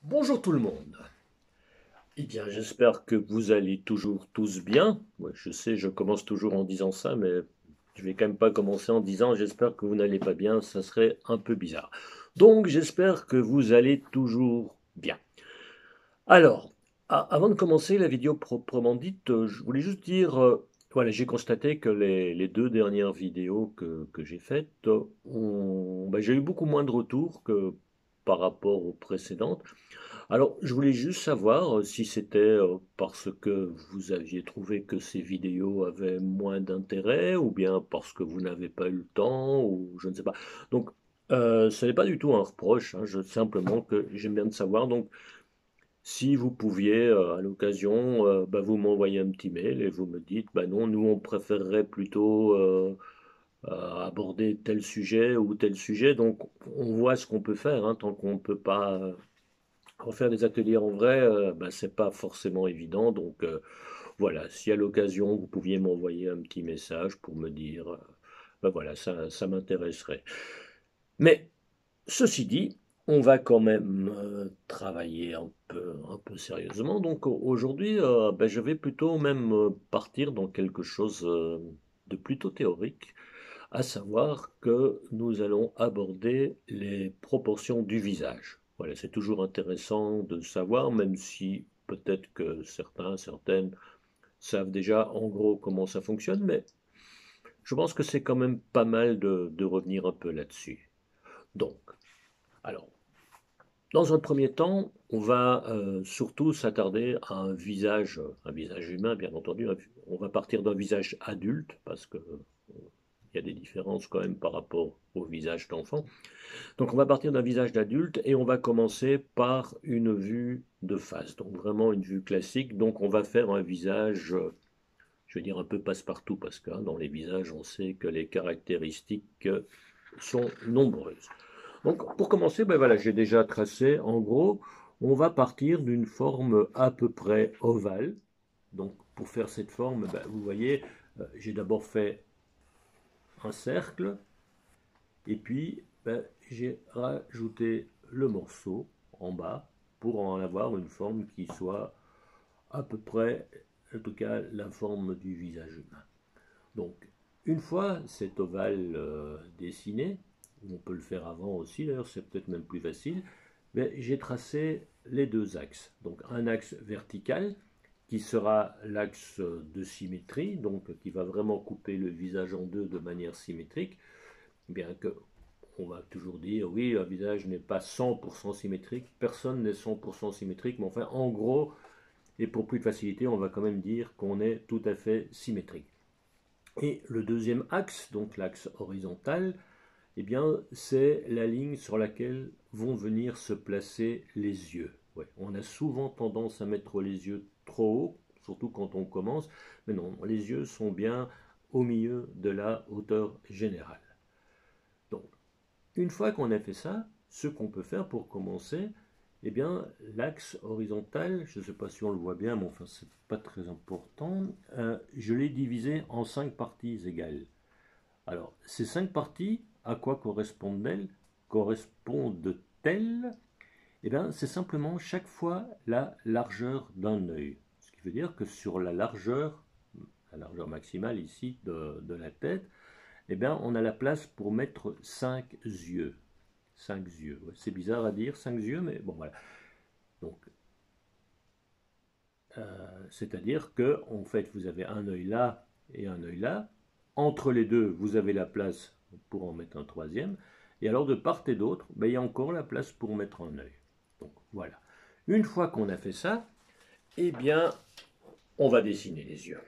Bonjour tout le monde. Eh bien, j'espère que vous allez toujours tous bien. Ouais, je sais, je commence toujours en disant ça, mais je vais quand même pas commencer en disant j'espère que vous n'allez pas bien, ça serait un peu bizarre. Donc, j'espère que vous allez toujours bien. Alors, avant de commencer la vidéo proprement dite, je voulais juste dire, voilà, j'ai constaté que les deux dernières vidéos que j'ai faites, j'ai eu beaucoup moins de retours que par rapport aux précédentes. Alors, je voulais juste savoir si c'était parce que vous aviez trouvé que ces vidéos avaient moins d'intérêt ou bien parce que vous n'avez pas eu le temps ou je ne sais pas. Donc, ce n'est pas du tout un reproche, hein, simplement que j'aime bien de savoir. Donc, si vous pouviez, à l'occasion, vous m'envoyez un petit mail et vous me dites, bah non, nous on préférerait plutôt aborder tel sujet ou tel sujet. Donc, on voit ce qu'on peut faire, hein, tant qu'on ne peut pas refaire des ateliers en vrai, c'est pas forcément évident. Donc voilà, si à l'occasion vous pouviez m'envoyer un petit message pour me dire, voilà, ça m'intéresserait. Mais ceci dit, on va quand même travailler un peu sérieusement. Donc aujourd'hui, je vais plutôt même partir dans quelque chose de plutôt théorique, à savoir que nous allons aborder les proportions du visage. Voilà, c'est toujours intéressant de savoir, même si peut-être que certains, certaines savent déjà en gros comment ça fonctionne, mais je pense que c'est quand même pas mal de revenir un peu là-dessus. Donc, alors, dans un premier temps, on va surtout s'attarder à un visage humain, bien entendu. On va partir d'un visage adulte, parce que il y a des différences quand même par rapport au visage d'enfant. Donc on va partir d'un visage d'adulte et on va commencer par une vue de face, donc vraiment une vue classique. Donc on va faire un visage, je vais dire un peu passe-partout, parce que dans les visages, on sait que les caractéristiques sont nombreuses. Donc pour commencer, voilà, j'ai déjà tracé, en gros, on va partir d'une forme à peu près ovale. Donc pour faire cette forme, vous voyez, j'ai d'abord fait un cercle, et puis j'ai rajouté le morceau en bas pour en avoir une forme qui soit à peu près, en tout cas, la forme du visage humain. Donc, une fois cet ovale dessiné, on peut le faire avant aussi, d'ailleurs c'est peut-être même plus facile, mais j'ai tracé les deux axes. Donc un axe vertical qui sera l'axe de symétrie, donc qui va vraiment couper le visage en deux de manière symétrique, bien que on va toujours dire oui, un visage n'est pas 100% symétrique, personne n'est 100% symétrique, mais enfin en gros, et pour plus de facilité, on va quand même dire qu'on est tout à fait symétrique. Et le deuxième axe, donc l'axe horizontal, eh bien, c'est la ligne sur laquelle vont venir se placer les yeux. Ouais, on a souvent tendance à mettre les yeux trop haut, surtout quand on commence, mais non, les yeux sont bien au milieu de la hauteur générale. Donc, une fois qu'on a fait ça, ce qu'on peut faire pour commencer, eh bien, l'axe horizontal, je ne sais pas si on le voit bien, mais enfin, c'est pas très important, je l'ai divisé en 5 parties égales. Alors, ces 5 parties, à quoi correspondent-elles? Correspondent-elles? Eh bien, c'est simplement chaque fois la largeur d'un œil. Ce qui veut dire que sur la largeur maximale ici de la tête, eh bien, on a la place pour mettre 5 yeux. 5 yeux. Ouais, c'est bizarre à dire, 5 yeux, mais bon, voilà. Donc, c'est-à-dire que, en fait, vous avez un œil là et un œil là. Entre les deux, vous avez la place pour en mettre un troisième. Et alors, de part et d'autre, il y a encore la place pour mettre un œil. Donc, voilà. Une fois qu'on a fait ça, eh bien, on va dessiner les yeux.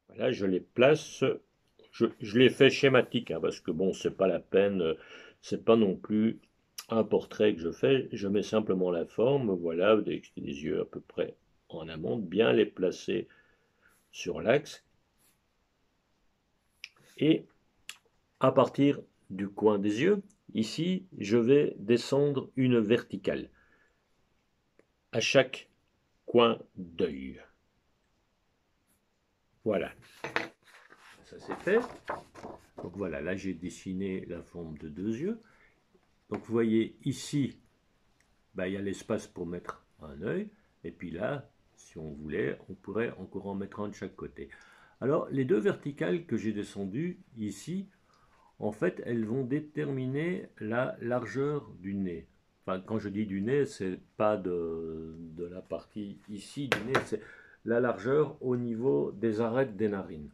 Voilà, je les place. Je les fais schématiques, hein, parce que bon, c'est pas la peine, c'est pas non plus un portrait que je fais. Je mets simplement la forme, voilà, des yeux à peu près en amont, bien les placer sur l'axe. Et à partir du coin des yeux, ici, je vais descendre une verticale à chaque coin d'œil. Voilà. ça c'est fait. Donc voilà, là j'ai dessiné la forme de deux yeux. Donc vous voyez ici, il y a l'espace pour mettre un œil. Et puis là, si on voulait, on pourrait encore en mettre un de chaque côté. Alors les deux verticales que j'ai descendues ici, en fait, elles vont déterminer la largeur du nez. Enfin, quand je dis du nez, c'est pas de la partie ici du nez, c'est la largeur au niveau des arêtes des narines.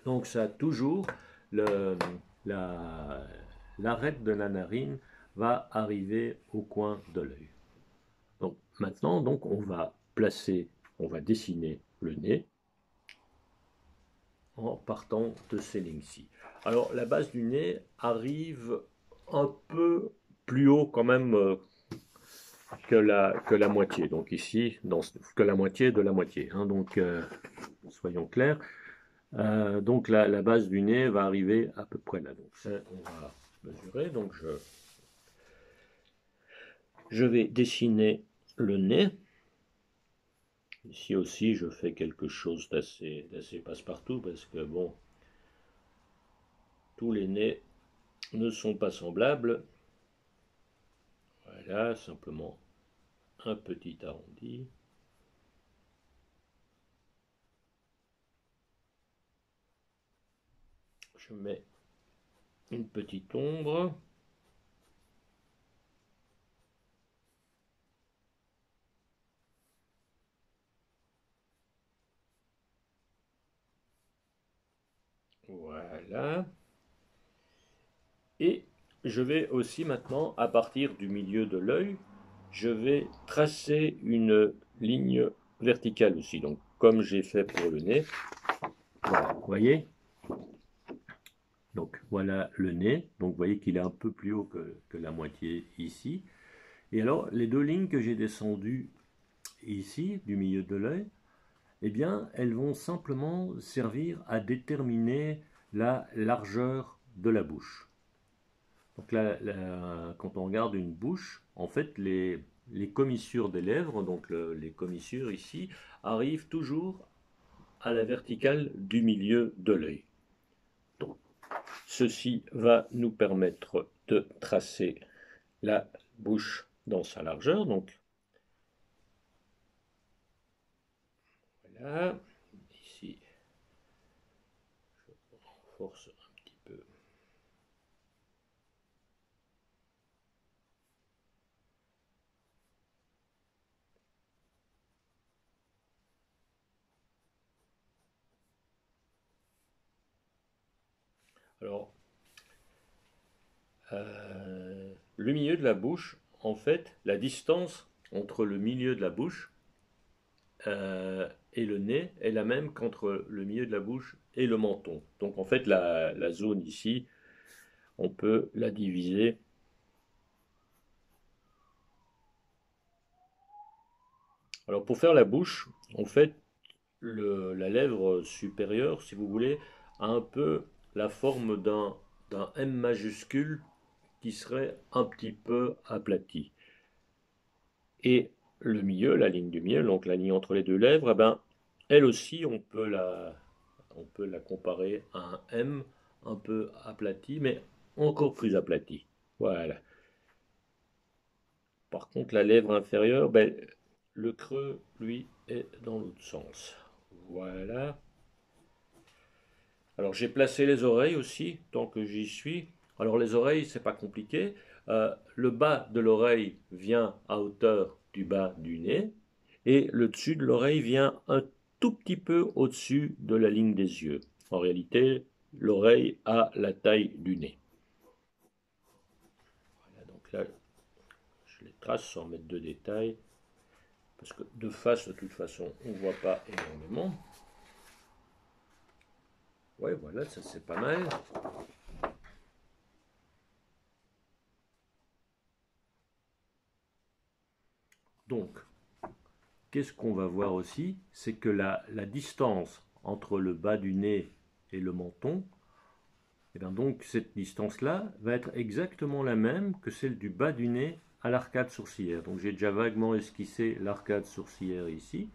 Donc ça toujours, l'arête de la narine va arriver au coin de l'œil. Donc maintenant, donc, on va dessiner le nez en partant de ces lignes-ci. Alors la base du nez arrive un peu plus haut quand même que la moitié. Donc ici, que la moitié de la moitié. Hein, donc soyons clairs. Donc la base du nez va arriver à peu près là. Donc ça, on va mesurer. Donc je vais dessiner le nez. Ici aussi, je fais quelque chose d'assez passe-partout parce que bon, tous les nez ne sont pas semblables. Voilà, simplement un petit arrondi. Je mets une petite ombre. Voilà. Et je vais aussi maintenant, à partir du milieu de l'œil, je vais tracer une ligne verticale aussi. Donc, comme j'ai fait pour le nez. Voilà, vous voyez? Donc, voilà le nez. Donc, vous voyez qu'il est un peu plus haut que la moitié ici. Et alors, les deux lignes que j'ai descendues ici, du milieu de l'œil, eh bien, elles vont simplement servir à déterminer la largeur de la bouche. Donc là, quand on regarde une bouche, en fait, les commissures des lèvres, donc les commissures ici, arrivent toujours à la verticale du milieu de l'œil. Donc, ceci va nous permettre de tracer la bouche dans sa largeur. Donc, voilà. Ici, je renforce un petit peu. Alors, le milieu de la bouche, en fait, la distance entre le milieu de la bouche et le nez est la même qu'entre le milieu de la bouche et le menton. Donc en fait, la zone ici, on peut la diviser. Alors pour faire la bouche, en fait, la lèvre supérieure, si vous voulez, a un peu la forme d'un M majuscule qui serait un petit peu aplati. Et le milieu, la ligne du milieu, donc la ligne entre les deux lèvres, eh ben, elle aussi, on peut la comparer à un M un peu aplati, mais encore plus aplati. Voilà. Par contre, la lèvre inférieure, ben, le creux, lui, est dans l'autre sens. Voilà. Alors j'ai placé les oreilles aussi, tant que j'y suis. Alors les oreilles, c'est pas compliqué. Le bas de l'oreille vient à hauteur du bas du nez et le dessus de l'oreille vient un tout petit peu au-dessus de la ligne des yeux. En réalité, l'oreille a la taille du nez. Voilà, donc là, je les trace sans mettre de détails parce que de face, de toute façon, on ne voit pas énormément. Ouais, voilà, ça c'est pas mal. Donc, qu'est-ce qu'on va voir aussi? C'est que la distance entre le bas du nez et le menton, et bien donc cette distance-là va être exactement la même que celle du bas du nez à l'arcade sourcilière. Donc j'ai déjà vaguement esquissé l'arcade sourcilière ici.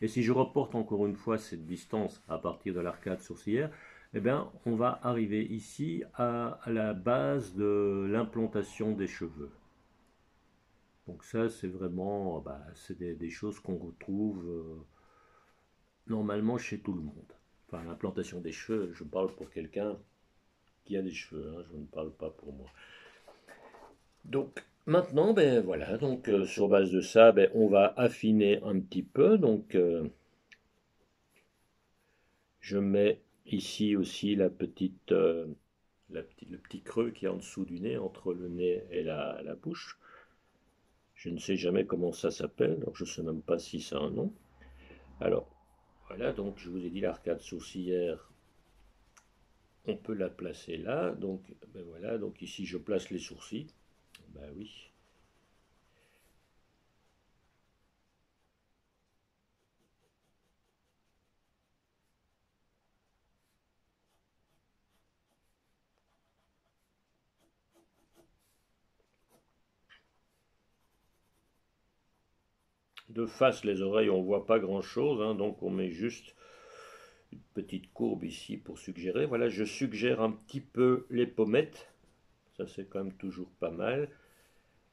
Et si je reporte encore une fois cette distance à partir de l'arcade sourcilière, eh bien, on va arriver ici à la base de l'implantation des cheveux. Donc ça, c'est vraiment, c'est des choses qu'on retrouve normalement chez tout le monde. Enfin, l'implantation des cheveux, je parle pour quelqu'un qui a des cheveux, hein, je ne parle pas pour moi. Donc maintenant, ben voilà, donc sur base de ça, ben, on va affiner un petit peu. Donc je mets ici aussi le petit creux qui est en dessous du nez, entre le nez et la bouche. Je ne sais jamais comment ça s'appelle, donc je ne sais même pas si c'est un nom. Alors voilà, donc je vous ai dit l'arcade sourcilière, on peut la placer là. Donc ben voilà, donc ici je place les sourcils. Ben oui. De face, les oreilles, on voit pas grand-chose, hein, donc on met juste une petite courbe ici pour suggérer. Voilà, je suggère un petit peu les pommettes. Ça, c'est quand même toujours pas mal.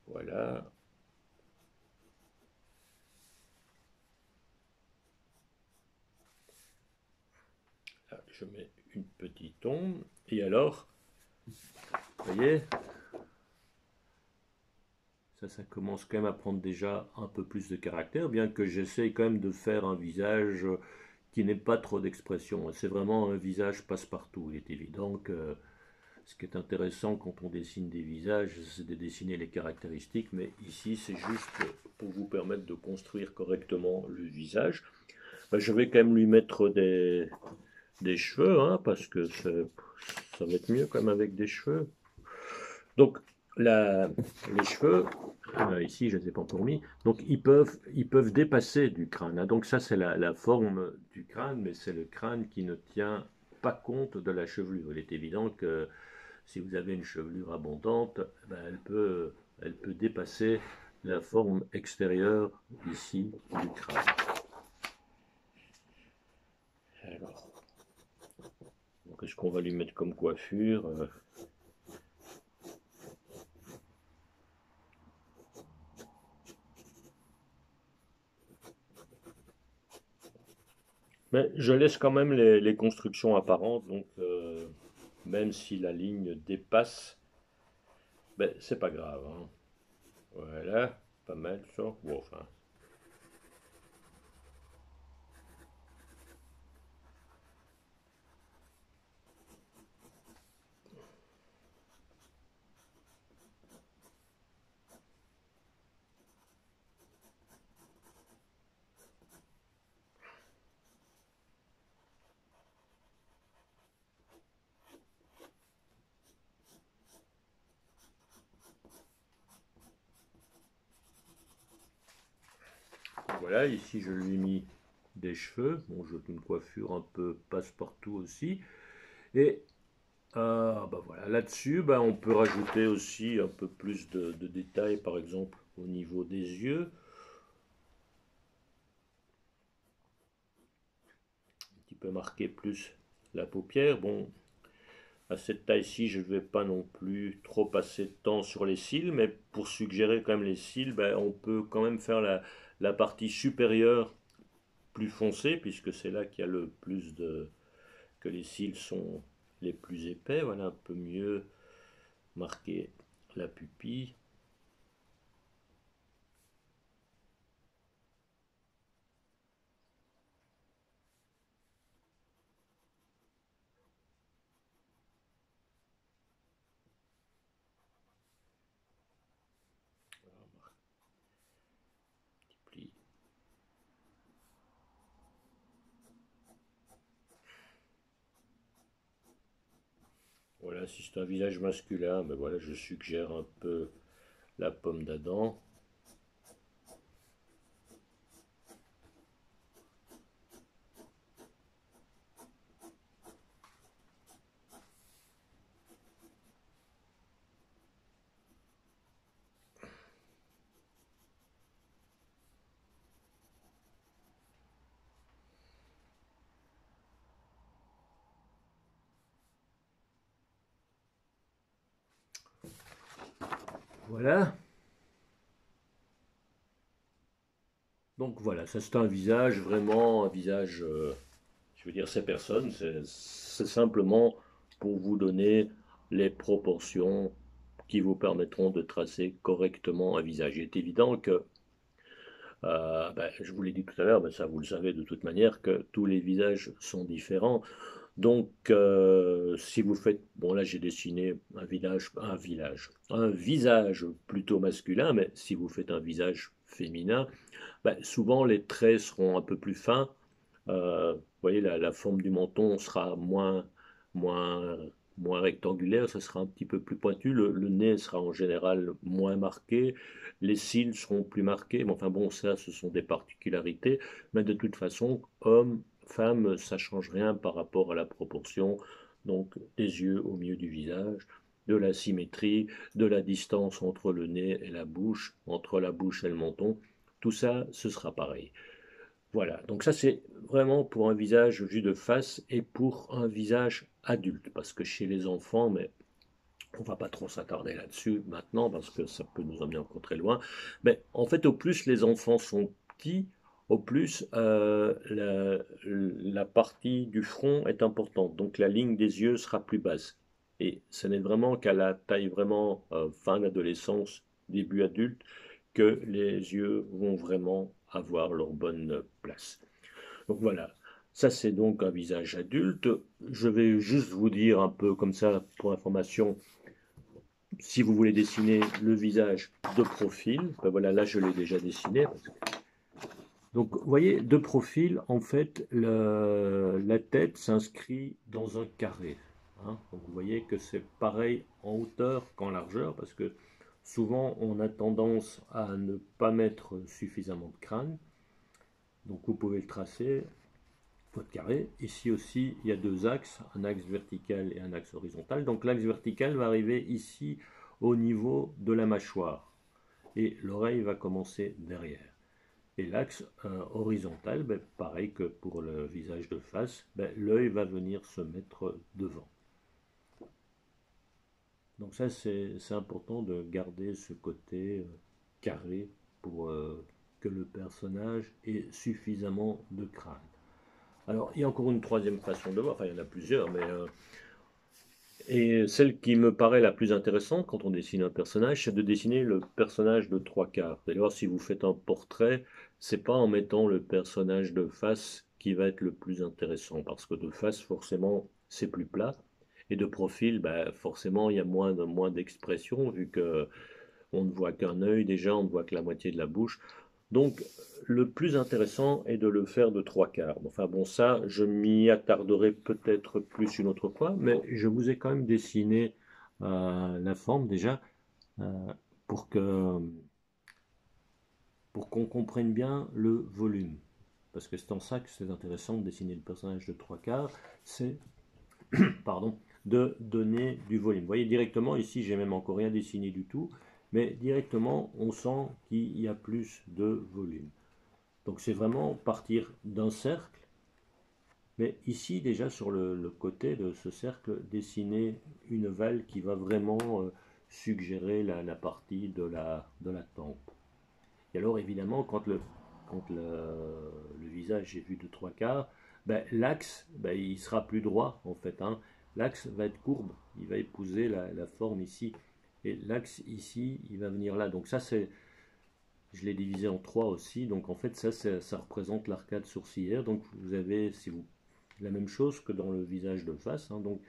Voilà. Là, je mets une petite ombre. Et alors, vous voyez, ça commence quand même à prendre déjà un peu plus de caractère, bien que j'essaye quand même de faire un visage qui n'ait pas trop d'expression. C'est vraiment un visage passe-partout. Il est évident que ce qui est intéressant quand on dessine des visages, c'est de dessiner les caractéristiques, mais ici c'est juste pour vous permettre de construire correctement le visage. Je vais quand même lui mettre des cheveux, hein, parce que ça va être mieux quand même avec des cheveux. Donc les cheveux, ici je ne les ai pas encore mis, donc ils peuvent dépasser du crâne, hein. Donc ça c'est la forme du crâne, mais c'est le crâne qui ne tient pas compte de la chevelure. Il est évident que si vous avez une chevelure abondante, elle peut dépasser la forme extérieure ici du crâne. Alors, qu'est-ce qu'on va lui mettre comme coiffure? Mais je laisse quand même les constructions apparentes, donc même si la ligne dépasse, ben, c'est pas grave, hein. Voilà, pas mal ça. Bon, enfin, voilà, ici je lui ai mis des cheveux. Bon, j'ai une coiffure un peu passe-partout aussi. Et voilà, là-dessus, on peut rajouter aussi un peu plus de détails, par exemple au niveau des yeux, un petit peu marquer plus la paupière. Bon, à cette taille-ci, je ne vais pas non plus trop passer de temps sur les cils, mais pour suggérer quand même les cils, on peut quand même faire la partie supérieure plus foncée, puisque c'est là qu'il y a le plus que les cils sont les plus épais. Voilà, un peu mieux marquer la pupille. Pli. Voilà, si c'est un visage masculin, voilà, je suggère un peu la pomme d'Adam. Voilà. Donc voilà, ça c'est un visage, vraiment un visage, je veux dire, c'est personne, c'est simplement pour vous donner les proportions qui vous permettront de tracer correctement un visage. Il est évident que, je vous l'ai dit tout à l'heure, mais ça vous le savez de toute manière, que tous les visages sont différents. Donc, si vous faites, bon là j'ai dessiné un visage plutôt masculin, mais si vous faites un visage féminin, souvent les traits seront un peu plus fins. Vous voyez, la forme du menton sera moins, moins rectangulaire, ça sera un petit peu plus pointu. Le nez sera en général moins marqué. Les cils seront plus marqués. Mais enfin bon, ça, ce sont des particularités. Mais de toute façon, homme, femme, ça change rien par rapport à la proportion. Donc, des yeux au milieu du visage, de la symétrie, de la distance entre le nez et la bouche, entre la bouche et le menton. Tout ça, ce sera pareil. Voilà, donc ça c'est vraiment pour un visage vu de face et pour un visage adulte, parce que chez les enfants, mais on va pas trop s'attarder là-dessus maintenant, parce que ça peut nous emmener encore très loin. Mais en fait, au plus les enfants sont petits, au plus la partie du front est importante, donc la ligne des yeux sera plus basse. Et ce n'est vraiment qu'à la taille vraiment fin d'adolescence, début adulte, que les yeux vont vraiment avoir leur bonne place. Donc voilà, ça c'est donc un visage adulte. Je vais juste vous dire un peu comme ça pour information, si vous voulez dessiner le visage de profil, ben voilà, là je l'ai déjà dessiné. Donc vous voyez, de profil, en fait, la tête s'inscrit dans un carré. Hein. Donc vous voyez que c'est pareil en hauteur qu'en largeur, parce que souvent on a tendance à ne pas mettre suffisamment de crâne. Donc vous pouvez le tracer, votre carré. Ici aussi, il y a deux axes, un axe vertical et un axe horizontal. Donc l'axe vertical va arriver ici au niveau de la mâchoire. Et l'oreille va commencer derrière. Et l'axe horizontal, pareil que pour le visage de face, l'œil va venir se mettre devant. Donc ça, c'est important de garder ce côté carré pour que le personnage ait suffisamment de crâne. Alors, il y a encore une troisième façon de voir, enfin il y en a plusieurs, mais et celle qui me paraît la plus intéressante quand on dessine un personnage, c'est de dessiner le personnage de trois quarts. Vous allez voir, si vous faites un portrait, c'est pas en mettant le personnage de face qui va être le plus intéressant, parce que de face, forcément, c'est plus plat, et de profil, forcément, il y a moins d'expression, vu que on ne voit qu'un œil déjà, on ne voit que la moitié de la bouche. Donc, le plus intéressant est de le faire de trois quarts. Enfin bon, ça, je m'y attarderai peut-être plus une autre fois, mais je vous ai quand même dessiné la forme déjà euh, pour que pour qu'on comprenne bien le volume. Parce que c'est en ça que c'est intéressant de dessiner le personnage de trois quarts, c'est pardon, de donner du volume. Vous voyez directement, ici j'ai même encore rien dessiné du tout, mais directement on sent qu'il y a plus de volume. Donc c'est vraiment partir d'un cercle, mais ici déjà sur le côté de ce cercle, dessiner une valle qui va vraiment suggérer la partie de la tempe. Et alors évidemment, quand le visage est vu de trois quarts, l'axe, il sera plus droit en fait. Hein. L'axe va être courbe, il va épouser la forme ici. Et l'axe ici, il va venir là. Donc ça, je l'ai divisé en trois aussi. Donc en fait, ça représente l'arcade sourcilière. Donc vous avez, si vous, la même chose que dans le visage de face. Hein. Donc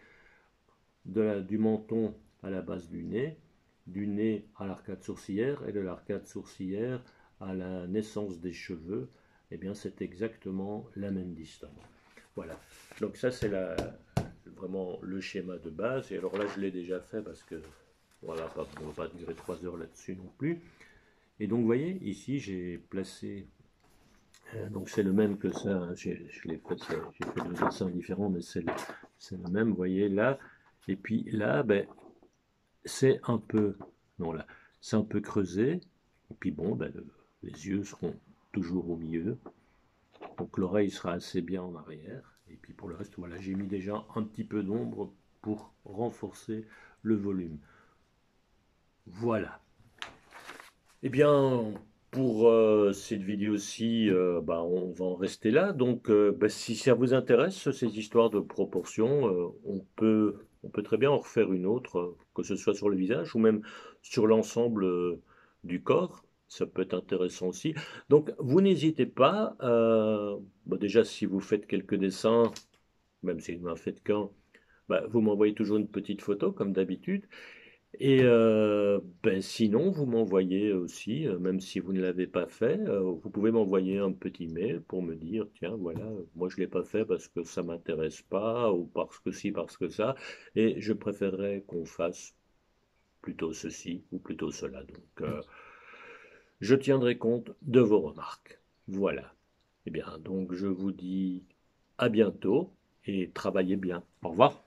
du menton à la base du nez à l'arcade sourcilière et de l'arcade sourcilière à la naissance des cheveux, eh bien c'est exactement la même distance. Voilà. Donc ça c'est vraiment le schéma de base. Et alors là je l'ai déjà fait parce que voilà, on ne va pas durer 3 heures là-dessus non plus. Et donc vous voyez, ici j'ai placé, donc c'est le même que ça, hein. J'ai fait deux dessins différents, mais c'est le même, vous voyez là. Et puis là, c'est un peu, non là, c'est un peu creusé. Et puis bon, les yeux seront toujours au milieu. Donc l'oreille sera assez bien en arrière. Et puis pour le reste, voilà, j'ai mis déjà un petit peu d'ombre pour renforcer le volume. Voilà. Eh bien, pour cette vidéo-ci, bah, on va en rester là. Donc, bah, si ça vous intéresse, ces histoires de proportions, on peut très bien en refaire une autre, que ce soit sur le visage ou même sur l'ensemble du corps. Ça peut être intéressant aussi. Donc, vous n'hésitez pas. Bah, déjà, si vous faites quelques dessins, même si vous n'en faites qu'un, bah, vous m'envoyez toujours une petite photo, comme d'habitude. Et ben, sinon, vous m'envoyez aussi, même si vous ne l'avez pas fait, vous pouvez m'envoyer un petit mail pour me dire, tiens, voilà, moi je ne l'ai pas fait parce que ça m'intéresse pas, ou parce que si, parce que ça, et je préférerais qu'on fasse plutôt ceci ou plutôt cela. Donc, je tiendrai compte de vos remarques. Voilà. Eh bien, donc je vous dis à bientôt et travaillez bien. Au revoir.